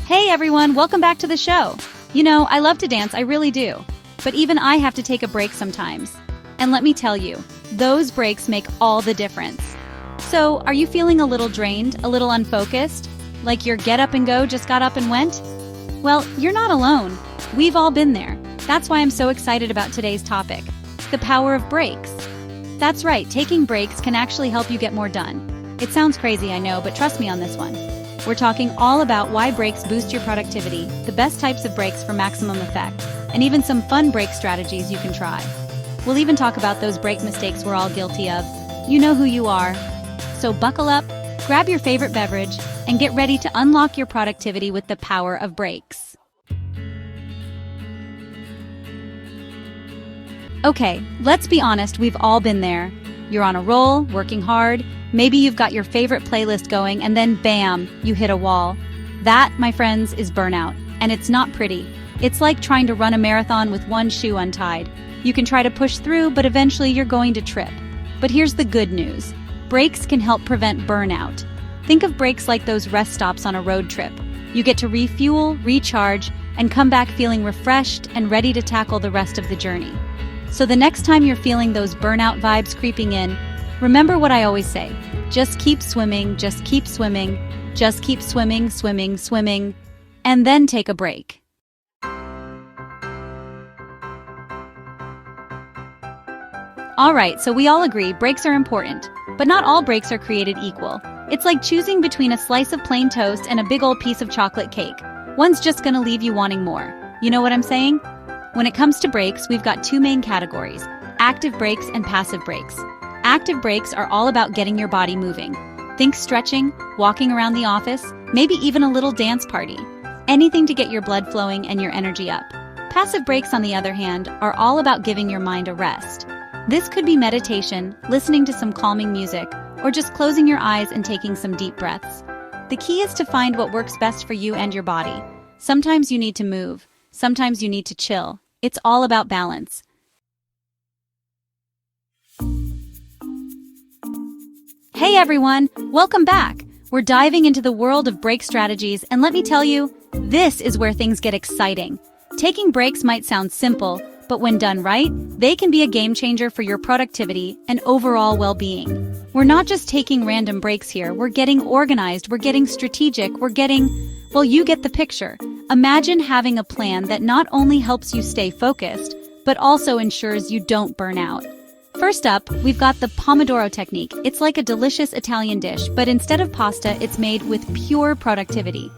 Hey everyone, welcome back to the show. You know, I love to dance, I really do. But even I have to take a break sometimes. And let me tell you, those breaks make all the difference. So, are you feeling a little drained, a little unfocused? Like your get up and go just got up and went? Well, you're not alone. We've all been there. That's why I'm so excited about today's topic, the power of breaks. That's right, taking breaks can actually help you get more done. It sounds crazy, I know, but trust me on this one. We're talking all about why breaks boost your productivity, the best types of breaks for maximum effect, and even some fun break strategies you can try. We'll even talk about those break mistakes we're all guilty of. You know who you are. So buckle up, grab your favorite beverage, and get ready to unlock your productivity with the power of breaks. Okay, let's be honest, we've all been there. You're on a roll, working hard. Maybe you've got your favorite playlist going and then bam, you hit a wall. That, my friends, is burnout. And it's not pretty. It's like trying to run a marathon with one shoe untied. You can try to push through, but eventually you're going to trip. But here's the good news. Breaks can help prevent burnout. Think of breaks like those rest stops on a road trip. You get to refuel, recharge, and come back feeling refreshed and ready to tackle the rest of the journey. So the next time you're feeling those burnout vibes creeping in, remember what I always say. Just keep swimming, just keep swimming, just keep swimming, swimming, swimming, and then take a break. Alright, so we all agree breaks are important, but not all breaks are created equal. It's like choosing between a slice of plain toast and a big old piece of chocolate cake. One's just gonna leave you wanting more. You know what I'm saying? When it comes to breaks, we've got two main categories, active breaks and passive breaks. Active breaks are all about getting your body moving. Think stretching, walking around the office, maybe even a little dance party. Anything to get your blood flowing and your energy up. Passive breaks, on the other hand, are all about giving your mind a rest. This could be meditation, listening to some calming music, or just closing your eyes and taking some deep breaths. The key is to find what works best for you and your body. Sometimes you need to move, sometimes you need to chill. It's all about balance. Hey everyone, welcome back. We're diving into the world of break strategies, and let me tell you, this is where things get exciting. Taking breaks might sound simple, but when done right, they can be a game changer for your productivity and overall well-being. We're not just taking random breaks here, we're getting organized, we're getting strategic, well, you get the picture. Imagine having a plan that not only helps you stay focused, but also ensures you don't burn out. First up, we've got the Pomodoro technique. It's like a delicious Italian dish, but instead of pasta, it's made with pure productivity.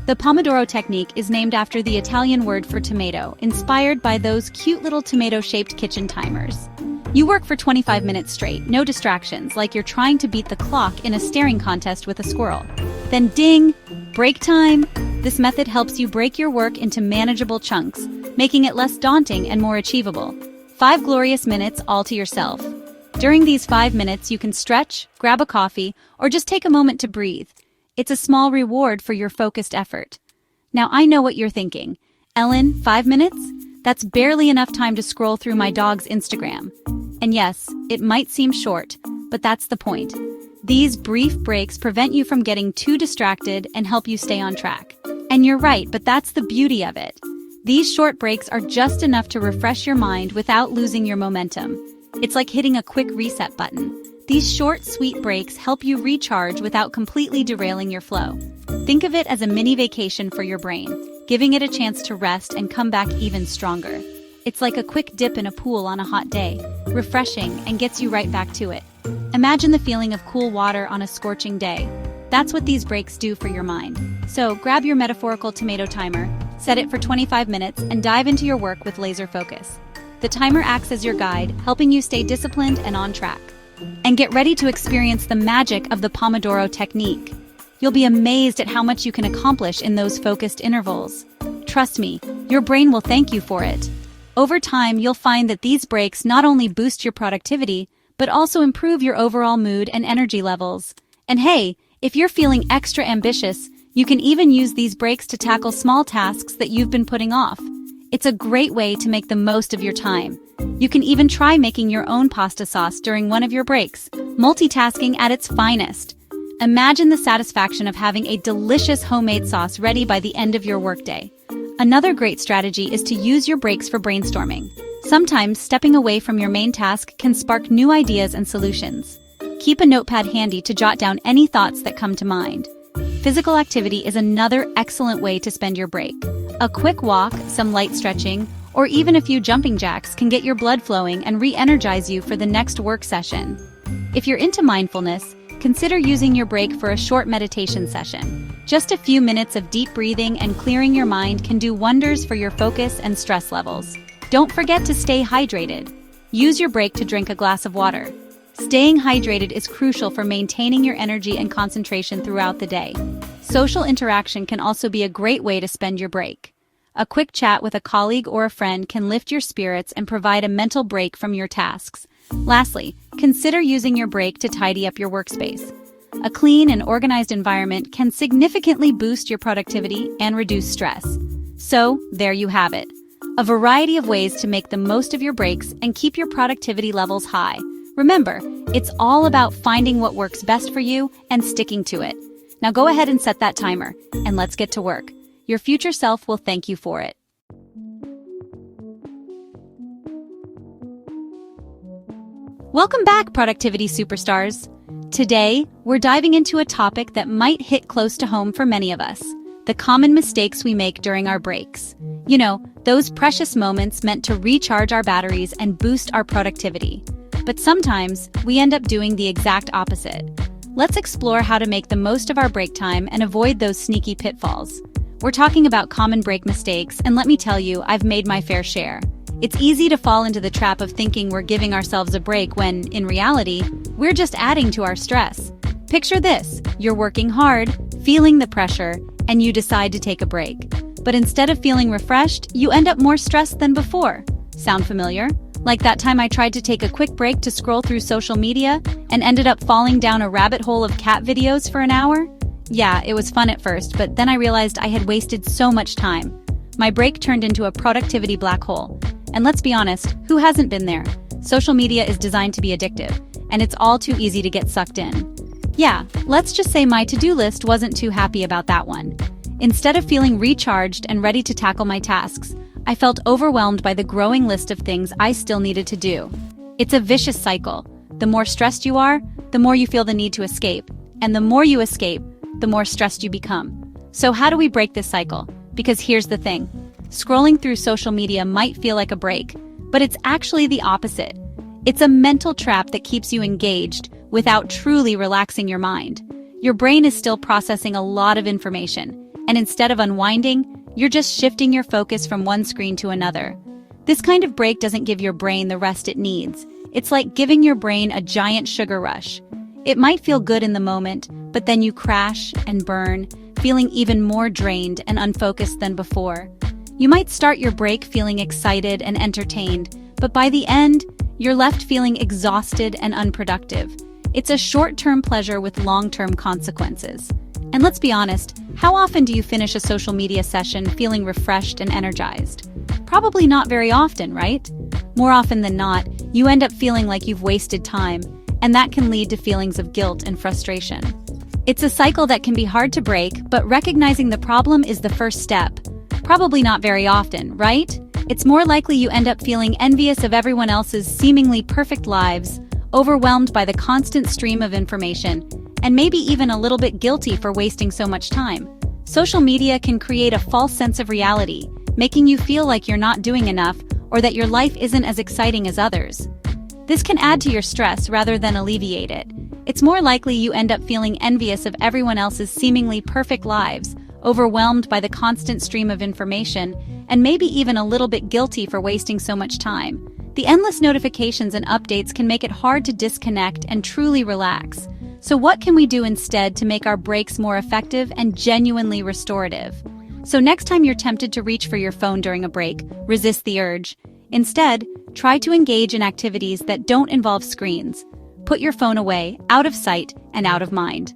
The Pomodoro technique is named after the Italian word for tomato, inspired by those cute little tomato-shaped kitchen timers. You work for 25 minutes straight, no distractions, like you're trying to beat the clock in a staring contest with a squirrel. Then ding, break time. This method helps you break your work into manageable chunks, making it less daunting and more achievable. 5 glorious minutes all to yourself. During these 5 minutes, you can stretch, grab a coffee, or just take a moment to breathe. It's a small reward for your focused effort. Now I know what you're thinking. Ellen, 5 minutes? That's barely enough time to scroll through my dog's Instagram. And yes, it might seem short, but that's the point. These brief breaks prevent you from getting too distracted and help you stay on track. And you're right, but that's the beauty of it. These short breaks are just enough to refresh your mind without losing your momentum. It's like hitting a quick reset button. These short, sweet breaks help you recharge without completely derailing your flow. Think of it as a mini vacation for your brain, giving it a chance to rest and come back even stronger. It's like a quick dip in a pool on a hot day, refreshing and gets you right back to it. Imagine the feeling of cool water on a scorching day. That's what these breaks do for your mind. So grab your metaphorical tomato timer, set it for 25 minutes, and dive into your work with laser focus. The timer acts as your guide, helping you stay disciplined and on track. And get ready to experience the magic of the Pomodoro technique. You'll be amazed at how much you can accomplish in those focused intervals. Trust me, your brain will thank you for it. Over time, you'll find that these breaks not only boost your productivity, but also improve your overall mood and energy levels. And hey, if you're feeling extra ambitious, you can even use these breaks to tackle small tasks that you've been putting off. It's a great way to make the most of your time. You can even try making your own pasta sauce during one of your breaks, multitasking at its finest. Imagine the satisfaction of having a delicious homemade sauce ready by the end of your workday. Another great strategy is to use your breaks for brainstorming. Sometimes stepping away from your main task can spark new ideas and solutions. Keep a notepad handy to jot down any thoughts that come to mind. Physical activity is another excellent way to spend your break. A quick walk, some light stretching, or even a few jumping jacks can get your blood flowing and re-energize you for the next work session. If you're into mindfulness, consider using your break for a short meditation session. Just a few minutes of deep breathing and clearing your mind can do wonders for your focus and stress levels. Don't forget to stay hydrated. Use your break to drink a glass of water. Staying hydrated is crucial for maintaining your energy and concentration throughout the day. Social interaction can also be a great way to spend your break. A quick chat with a colleague or a friend can lift your spirits and provide a mental break from your tasks. Lastly, consider using your break to tidy up your workspace. A clean and organized environment can significantly boost your productivity and reduce stress. So, there you have it. A variety of ways to make the most of your breaks and keep your productivity levels high. Remember, it's all about finding what works best for you and sticking to it. Now go ahead and set that timer, and let's get to work. Your future self will thank you for it. Welcome back, productivity superstars. Today, we're diving into a topic that might hit close to home for many of us: the common mistakes we make during our breaks. You know, those precious moments meant to recharge our batteries and boost our productivity. But sometimes, we end up doing the exact opposite. Let's explore how to make the most of our break time and avoid those sneaky pitfalls. We're talking about common break mistakes, and let me tell you, I've made my fair share. It's easy to fall into the trap of thinking we're giving ourselves a break when, in reality, we're just adding to our stress. Picture this: you're working hard, feeling the pressure, and you decide to take a break. But instead of feeling refreshed, you end up more stressed than before. Sound familiar? Like that time I tried to take a quick break to scroll through social media and ended up falling down a rabbit hole of cat videos for an hour? Yeah, it was fun at first, but then I realized I had wasted so much time. My break turned into a productivity black hole. And let's be honest, who hasn't been there? Social media is designed to be addictive, and it's all too easy to get sucked in. Yeah, let's just say my to-do list wasn't too happy about that one. Instead of feeling recharged and ready to tackle my tasks, I felt overwhelmed by the growing list of things I still needed to do. It's a vicious cycle. The more stressed you are, the more you feel the need to escape. And the more you escape, the more stressed you become. So how do we break this cycle? Because here's the thing. Scrolling through social media might feel like a break, but it's actually the opposite. It's a mental trap that keeps you engaged without truly relaxing your mind. Your brain is still processing a lot of information, and instead of unwinding, you're just shifting your focus from one screen to another. This kind of break doesn't give your brain the rest it needs. It's like giving your brain a giant sugar rush. It might feel good in the moment, but then you crash and burn, feeling even more drained and unfocused than before. You might start your break feeling excited and entertained, but by the end, you're left feeling exhausted and unproductive. It's a short-term pleasure with long-term consequences. And let's be honest, how often do you finish a social media session feeling refreshed and energized? Probably not very often, right? More often than not, you end up feeling like you've wasted time, and that can lead to feelings of guilt and frustration. It's a cycle that can be hard to break, but recognizing the problem is the first step. Probably not very often, right? It's more likely you end up feeling envious of everyone else's seemingly perfect lives, overwhelmed by the constant stream of information, and maybe even a little bit guilty for wasting so much time. Social media can create a false sense of reality, making you feel like you're not doing enough or that your life isn't as exciting as others. This can add to your stress rather than alleviate it. It's more likely you end up feeling envious of everyone else's seemingly perfect lives, overwhelmed by the constant stream of information, and maybe even a little bit guilty for wasting so much time. The endless notifications and updates can make it hard to disconnect and truly relax. So what can we do instead to make our breaks more effective and genuinely restorative? So next time you're tempted to reach for your phone during a break, resist the urge. Instead, try to engage in activities that don't involve screens. Put your phone away, out of sight and out of mind.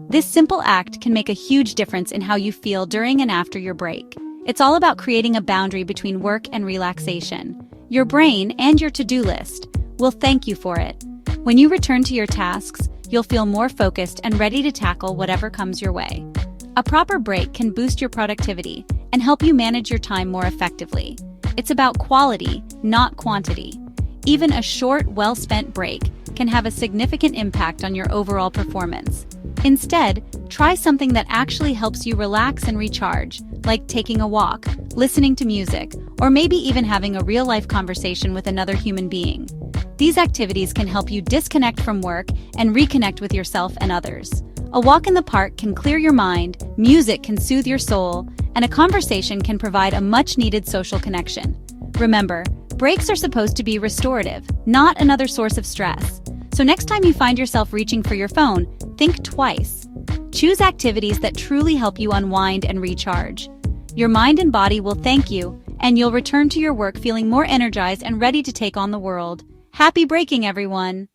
This simple act can make a huge difference in how you feel during and after your break. It's all about creating a boundary between work and relaxation. Your brain and your to-do list will thank you for it. When you return to your tasks, you'll feel more focused and ready to tackle whatever comes your way. A proper break can boost your productivity and help you manage your time more effectively. It's about quality, not quantity. Even a short, well-spent break can have a significant impact on your overall performance. Instead, try something that actually helps you relax and recharge, like taking a walk, listening to music, or maybe even having a real-life conversation with another human being. These activities can help you disconnect from work and reconnect with yourself and others. A walk in the park can clear your mind, music can soothe your soul, and a conversation can provide a much-needed social connection. Remember, breaks are supposed to be restorative, not another source of stress. So next time you find yourself reaching for your phone, think twice. Choose activities that truly help you unwind and recharge. Your mind and body will thank you, and you'll return to your work feeling more energized and ready to take on the world. Happy breaking, everyone!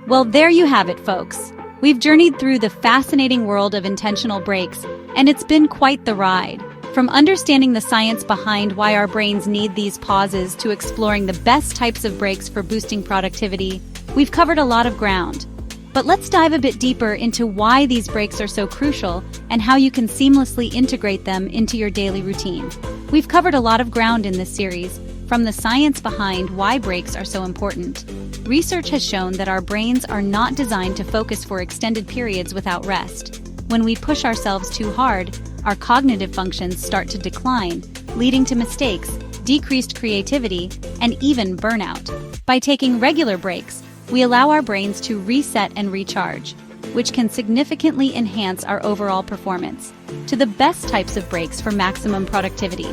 Well, there you have it, folks. We've journeyed through the fascinating world of intentional breaks, and it's been quite the ride. From understanding the science behind why our brains need these pauses to exploring the best types of breaks for boosting productivity, we've covered a lot of ground. But let's dive a bit deeper into why these breaks are so crucial and how you can seamlessly integrate them into your daily routine. We've covered a lot of ground in this series, from the science behind why breaks are so important. Research has shown that our brains are not designed to focus for extended periods without rest. When we push ourselves too hard, our cognitive functions start to decline, leading to mistakes, decreased creativity, and even burnout. By taking regular breaks, we allow our brains to reset and recharge, which can significantly enhance our overall performance. To the best types of breaks for maximum productivity.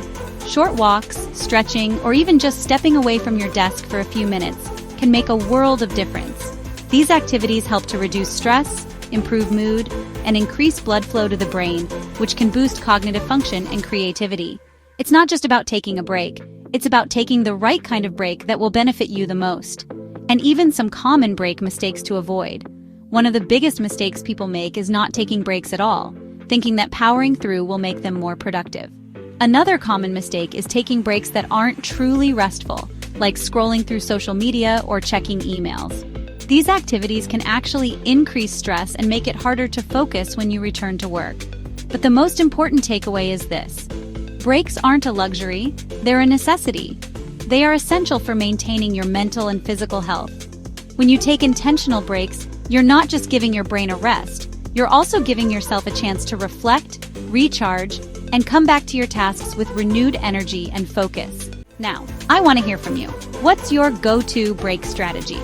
Short walks, stretching, or even just stepping away from your desk for a few minutes can make a world of difference. These activities help to reduce stress, improve mood, and increase blood flow to the brain, which can boost cognitive function and creativity. It's not just about taking a break, it's about taking the right kind of break that will benefit you the most. And even some common break mistakes to avoid. One of the biggest mistakes people make is not taking breaks at all, thinking that powering through will make them more productive. Another common mistake is taking breaks that aren't truly restful, like scrolling through social media or checking emails. These activities can actually increase stress and make it harder to focus when you return to work. But the most important takeaway is this: breaks aren't a luxury, they're a necessity. They are essential for maintaining your mental and physical health. When you take intentional breaks, you're not just giving your brain a rest, you're also giving yourself a chance to reflect, recharge, and come back to your tasks with renewed energy and focus. Now, I want to hear from you. What's your go-to break strategy?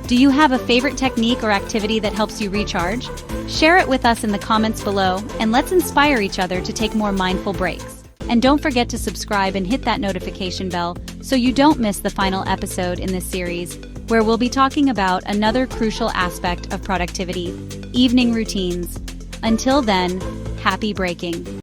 Do you have a favorite technique or activity that helps you recharge? Share it with us in the comments below, and let's inspire each other to take more mindful breaks. And don't forget to subscribe and hit that notification bell so you don't miss the final episode in this series, where we'll be talking about another crucial aspect of productivity: evening routines. Until then, happy breaking.